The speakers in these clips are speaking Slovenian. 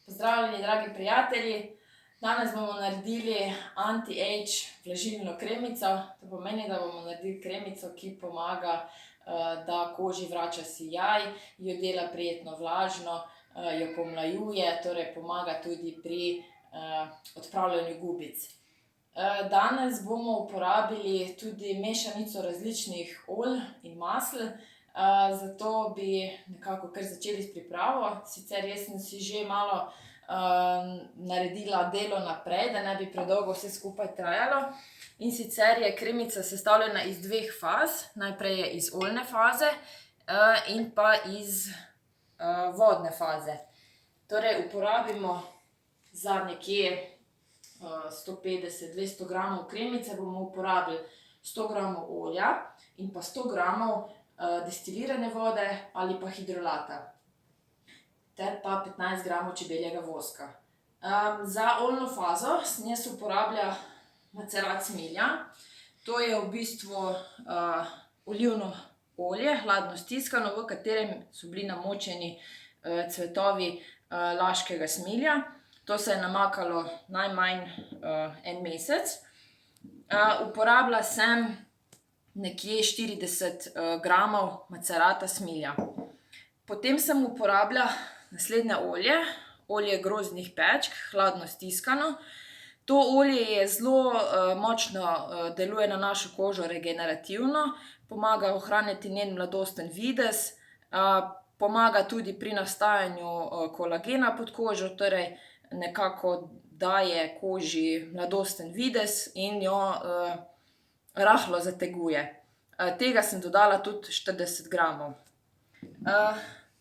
Pozdravljeni, dragi prijatelji! Danes bomo naredili anti-age vlažilno kremico. To pomeni, da bomo naredili kremico, ki pomaga, da koži vrača sijaj, jo dela prijetno vlažno, jo pomlajuje, torej pomaga tudi pri odpravljanju gubic. Danes bomo uporabili tudi mešanico različnih olj in masel, zato bi nekako kar začeli s pripravo. Sicer jaz sem si že malo naredila delo naprej, da ne bi predolgo vse skupaj trajalo. In sicer je kremica sestavljena iz dveh faz. Najprej je iz oljne faze in pa iz vodne faze. Torej uporabimo za nekje 150-200 gramov kremice bomo uporabili 100 gramov olja in pa 100 gramov destilirane vode ali pa hidrolata ter pa 15 gramov čebeljega voska. Za oljno fazo sem jaz uporabila macerat smilja. To je v bistvu olivno olje, hladno stiskano, v katerem so bili namočeni cvetovi laškega smilja. To se je namakalo najmanj en mesec. Uporabila sem nekje 40 gramov macerata smilja. Potem sem uporabila naslednje olje, olje grozdnih pečk, hladno stiskano. To olje je zelo močno deluje na našo kožo regenerativno, pomaga ohranjati njen mladosten videz, pomaga tudi pri nastajanju kolagena pod kožo, torej nekako daje koži mladosten videz in jo rahlo zateguje. Tega sem dodala tudi 40 gramov.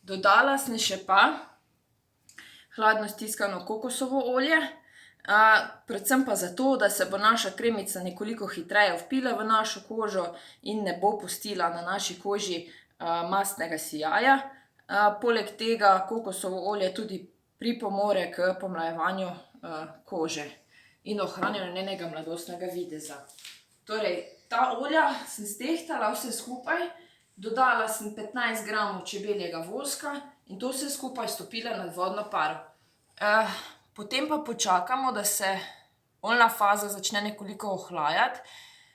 Dodala sem še pa hladno stiskano kokosovo olje, predvsem pa zato, da se bo naša kremica nekoliko hitreje vpila v našo kožo in ne bo pustila na naši koži mastnega sijaja. Poleg tega kokosovo olje tudi pripomore k pomlajevanju kože in ohranjanju njenega mladostnega videza. Torej, ta olja sem stehtala vse skupaj, dodala sem 15 gramov čebeljega voska in to vse skupaj stopila nad vodno paro. Potem pa počakamo, da se oljna faza začne nekoliko ohlajati,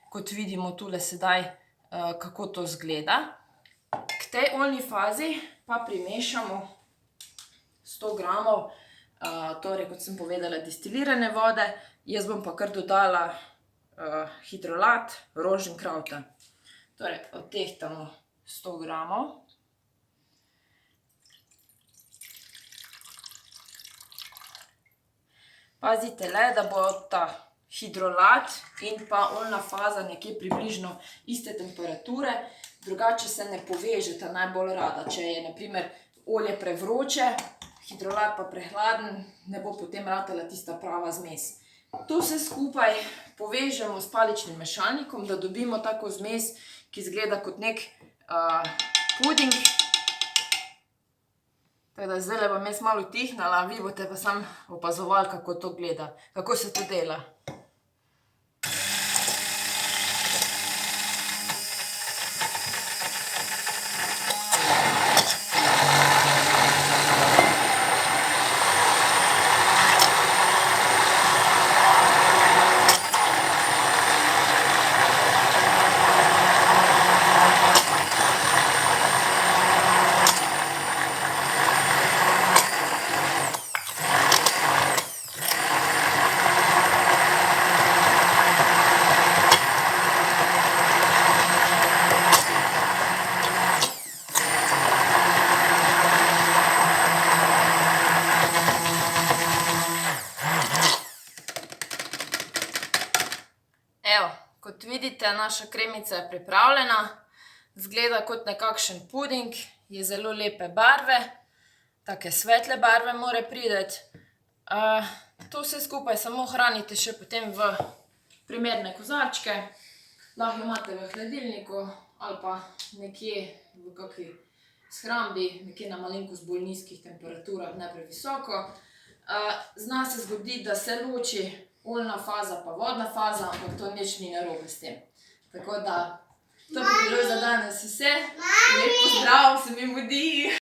kot vidimo tule sedaj, kako to izgleda. K tej oljni fazi pa primešamo 100 gramov, torej kot sem povedala, destilirane vode, jaz bom pa kar dodala hidrolat roženkrauta. Torej, odtehtamo 100 gramov. Pazite le, da bo ta hidrolat in pa oljna faza nekje približno iste temperature, drugače se ne povežeta najbolj rada. Če je na primer olje prevroče, hidrolat pa prehladen, ne bo potem ratala tista prava zmes. To vse skupaj povežemo s paličnim mešalnikom, da dobimo tako zmes, ki izgleda kot nek puding. Tako da zdajle bom jaz malo utihnila, vi boste pa samo opazovali, kako to gleda, kako se to dela. Evo, kot vidite, naša kremica je pripravljena. Izgleda kot nekakšen puding, je zelo lepe barve, take svetle barve mora priti. To vse skupaj samo hranite še potem v primerne kozarčke. Lahko imate v hladilniku ali pa nekje v kakšni shrambi, nekje na malenkost bolj nizkih temperaturah, ne previsoko. Zna se zgoditi, da se loči oljna faza pa vodna faza, ampak to nič ni narobe s tem. Tako da, to bi bilo za danes vse. Lep pozdrav, se mi mudi!